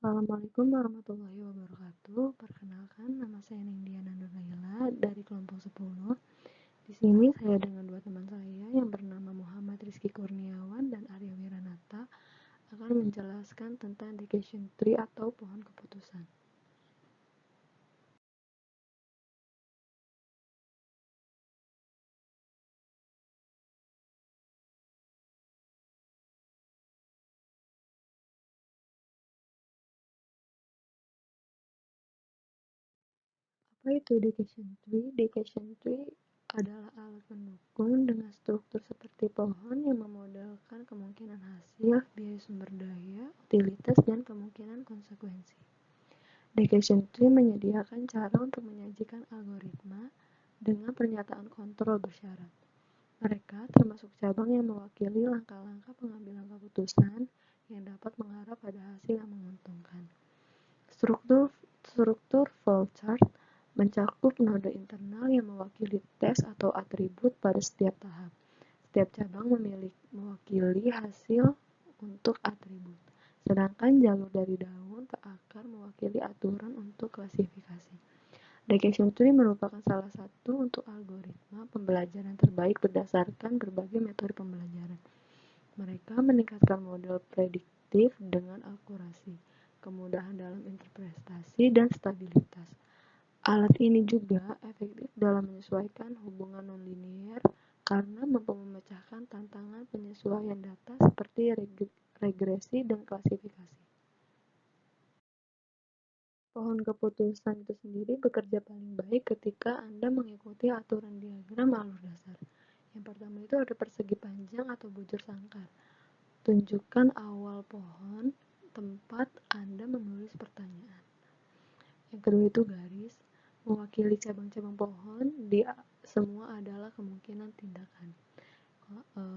Assalamualaikum warahmatullahi wabarakatuh. Perkenalkan, nama saya Nindya Nurlaila dari kelompok 10. Di sini saya dengan dua teman saya yang bernama Muhammad Rizky Kurniawan dan Arya Wiranata akan menjelaskan tentang decision tree atau pohon keputusan. Apa itu decision tree? Decision tree adalah alat pendukung dengan struktur seperti pohon yang memodelkan kemungkinan hasil, biaya sumber daya, utilitas, dan kemungkinan konsekuensi. Decision tree menyediakan cara untuk menyajikan algoritma dengan pernyataan kontrol bersyarat. Mereka termasuk cabang yang mewakili langkah-langkah pengambilan keputusan yang dapat mengarah pada hasil yang menguntungkan. Struktur flowchart mencakup node internal yang mewakili tes atau atribut pada setiap tahap. Setiap cabang mewakili hasil untuk atribut, sedangkan jalur dari daun ke akar mewakili aturan untuk klasifikasi. Decision tree merupakan salah satu untuk algoritma pembelajaran terbaik berdasarkan berbagai metode pembelajaran. Mereka meningkatkan model prediktif dengan akurasi, kemudahan dalam interpretasi, dan stabilitas. Alat ini juga efektif dalam menyesuaikan hubungan nonlinier karena mampu memecahkan tantangan penyesuaian data seperti regresi dan klasifikasi. Pohon keputusan itu sendiri bekerja paling baik ketika Anda mengikuti aturan diagram alur dasar. Yang pertama itu ada persegi panjang atau bujur sangkar. Tunjukkan awal pohon, tempat Anda menulis pertanyaan. Yang kedua itu garis, mewakili cabang-cabang pohon, semua adalah kemungkinan tindakan.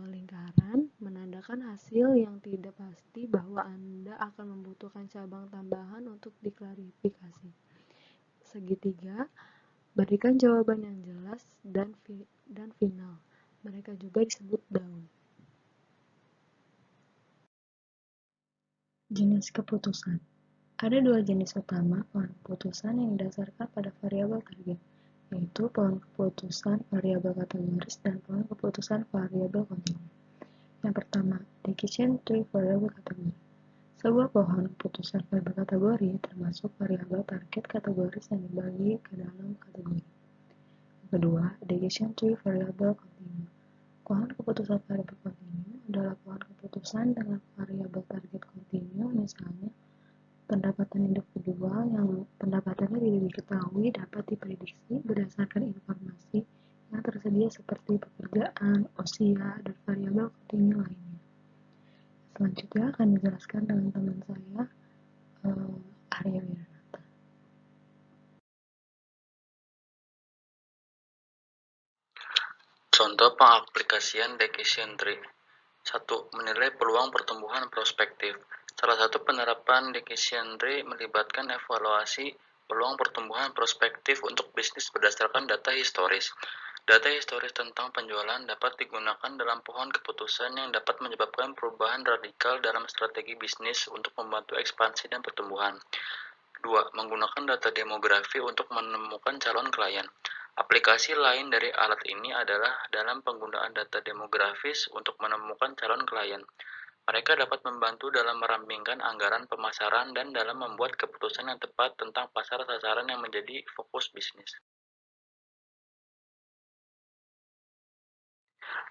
Lingkaran, menandakan hasil yang tidak pasti bahwa Anda akan membutuhkan cabang tambahan untuk diklarifikasi. Segitiga, berikan jawaban yang jelas dan final. Mereka juga disebut daun. Jenis keputusan. Ada dua jenis utama pohon keputusan yang didasarkan pada variabel target, yaitu pohon keputusan variabel kategoris dan pohon keputusan variabel kontinu. Yang pertama, decision tree variabel kategori. Sebuah pohon keputusan variabel kategori termasuk variabel target kategoris yang dibagi ke dalam kategori. Yang kedua, decision tree variabel kontinu. Pohon keputusan variabel kontinu adalah pohon keputusan dengan variabel target kontinu, misalnya pendapatan individual yang pendapatannya tidak diketahui dapat diprediksi berdasarkan informasi yang tersedia seperti pekerjaan, usia, dan variabel kontinu lainnya. Selanjutnya akan dijelaskan dengan teman saya, Arya Wiranata. Contoh pengaplikasian decision tree. 1. Menilai peluang pertumbuhan prospektif. Salah satu penerapan decision tree melibatkan evaluasi peluang pertumbuhan prospektif untuk bisnis berdasarkan data historis. Data historis tentang penjualan dapat digunakan dalam pohon keputusan yang dapat menyebabkan perubahan radikal dalam strategi bisnis untuk membantu ekspansi dan pertumbuhan. 2. Menggunakan data demografi untuk menemukan calon klien. Aplikasi lain dari alat ini adalah dalam penggunaan data demografis untuk menemukan calon klien. Mereka dapat membantu dalam merampingkan anggaran pemasaran dan dalam membuat keputusan yang tepat tentang pasar sasaran yang menjadi fokus bisnis.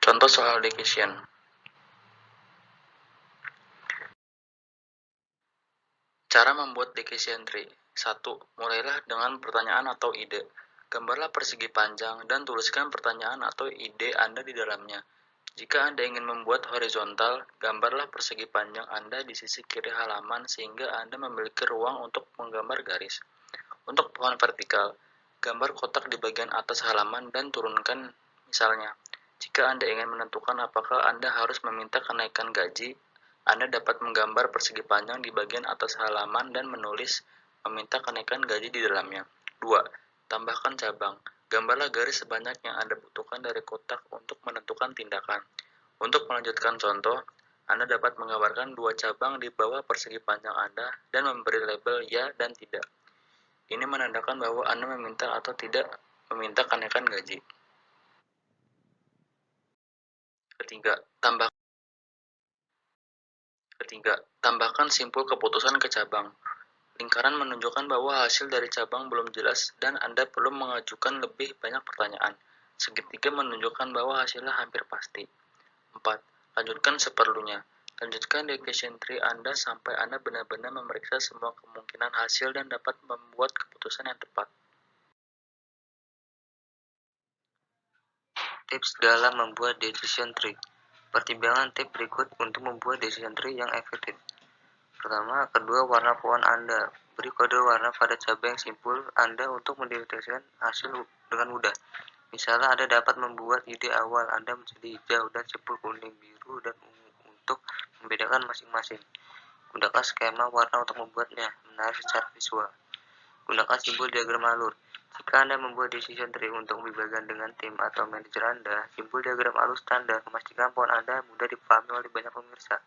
Contoh soal decision. Cara membuat decision tree. 1. Mulailah dengan pertanyaan atau ide. Gambarlah persegi panjang dan tuliskan pertanyaan atau ide Anda di dalamnya. Jika Anda ingin membuat horizontal, gambarlah persegi panjang Anda di sisi kiri halaman sehingga Anda memiliki ruang untuk menggambar garis. Untuk pohon vertikal, gambar kotak di bagian atas halaman dan turunkan misalnya. Jika Anda ingin menentukan apakah Anda harus meminta kenaikan gaji, Anda dapat menggambar persegi panjang di bagian atas halaman dan menulis meminta kenaikan gaji di dalamnya. 2. Tambahkan cabang. Gambarlah garis sebanyak yang Anda butuhkan dari kotak untuk menentukan tindakan. Untuk melanjutkan contoh, Anda dapat menggambarkan dua cabang di bawah persegi panjang Anda dan memberi label ya dan tidak. Ini menandakan bahwa Anda meminta atau tidak meminta kenaikan gaji. Ketiga, tambahkan simpul keputusan ke cabang. Lingkaran menunjukkan bahwa hasil dari cabang belum jelas dan Anda perlu mengajukan lebih banyak pertanyaan. Segitiga menunjukkan bahwa hasilnya hampir pasti. 4. Lanjutkan seperlunya. Lanjutkan decision tree Anda sampai Anda benar-benar memeriksa semua kemungkinan hasil dan dapat membuat keputusan yang tepat. Tips dalam membuat decision tree. Pertimbangan tips berikut untuk membuat decision tree yang efektif. Pertama, kedua warna pohon Anda. Beri kode warna pada cabang yang simpul Anda untuk mendeteksikan hasil dengan mudah. Misalnya, Anda dapat membuat ide awal Anda menjadi hijau dan simpul kuning, biru, dan ungu untuk membedakan masing-masing. Gunakan skema warna untuk membuatnya menarik secara visual. Gunakan simbol diagram alur. Jika Anda membuat decision tree untuk pembagian dengan tim atau manajer Anda, simbol diagram alur standar memastikan pohon Anda mudah dipahami oleh banyak pemirsa.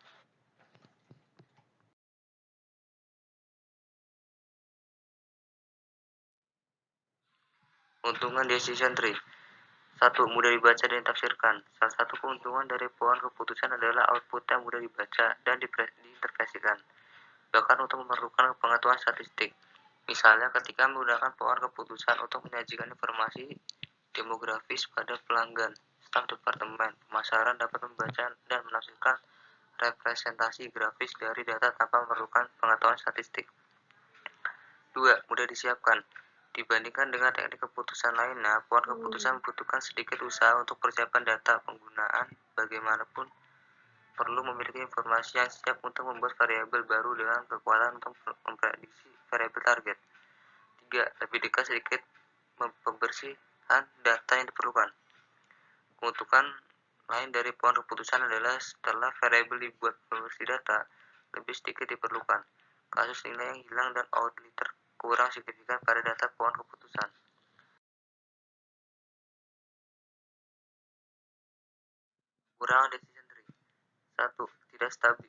Keuntungan decision tree. 1. Mudah dibaca dan ditafsirkan. Salah satu keuntungan dari pohon keputusan adalah output yang mudah dibaca dan diinterpretasikan, bahkan untuk memerlukan pengetahuan statistik. Misalnya, ketika menggunakan pohon keputusan untuk menyajikan informasi demografis pada pelanggan, staf departemen pemasaran dapat membaca dan menafsirkan representasi grafis dari data tanpa memerlukan pengetahuan statistik. 2. Mudah disiapkan. Dibandingkan dengan teknik keputusan lainnya, pohon keputusan membutuhkan sedikit usaha untuk persiapan data penggunaan. Bagaimanapun, perlu memiliki informasi yang siap untuk membuat variabel baru dengan kekuatan untuk memprediksi variabel target. 3. Lebih dekat sedikit pembersihan data yang diperlukan. Keuntungan lain dari pohon keputusan adalah setelah variabel dibuat pembersih data, lebih sedikit diperlukan. Kasus nilai yang hilang dan outlier kurang signifikan pada data pohon keputusan. Kekurangan decision tree. 1.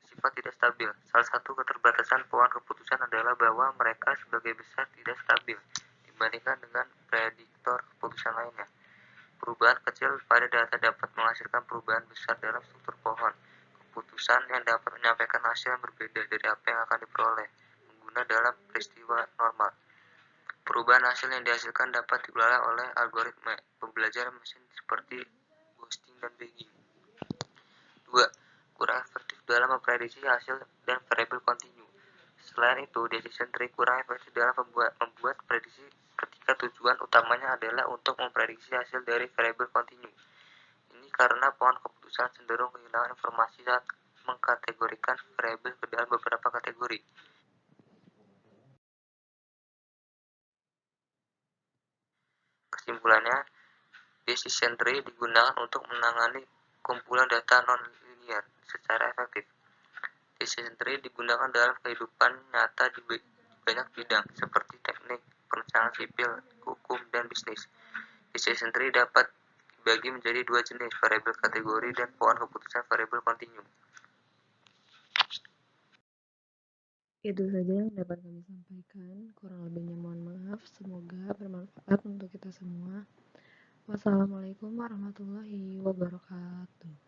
Sifat tidak stabil. Salah satu keterbatasan pohon keputusan adalah bahwa mereka sebagai besar tidak stabil dibandingkan dengan prediktor keputusan lainnya. Perubahan kecil pada data dapat menghasilkan perubahan besar dalam struktur pohon keputusan yang dapat menyampaikan hasil yang berbeda dari apa yang akan diperoleh pengguna dalam peristiwa normal. Perubahan hasil yang dihasilkan dapat dikelola oleh algoritma pembelajaran mesin seperti ghosting dan bagging. 2. Kurang efektif dalam memprediksi hasil dan variabel kontinu. Selain itu, decision tree kurang efektif dalam membuat prediksi ketika tujuan utamanya adalah untuk memprediksi hasil dari variabel kontinu. Ini karena pohon keputusan cenderung kehilangan informasi saat mengkategorikan variabel ke dalam beberapa kategori. Kesimpulannya, decision tree digunakan untuk menangani kumpulan data non-linear secara efektif. Decision tree digunakan dalam kehidupan nyata di banyak bidang, seperti teknik, perencanaan sipil, hukum, dan bisnis. Decision tree dapat dibagi menjadi dua jenis, variabel kategori dan pohon keputusan variabel kontinu. Itu saja yang dapat kami sampaikan. Kurang lebihnya mohon maaf. Semoga bermanfaat untuk kita semua. Wassalamualaikum warahmatullahi wabarakatuh.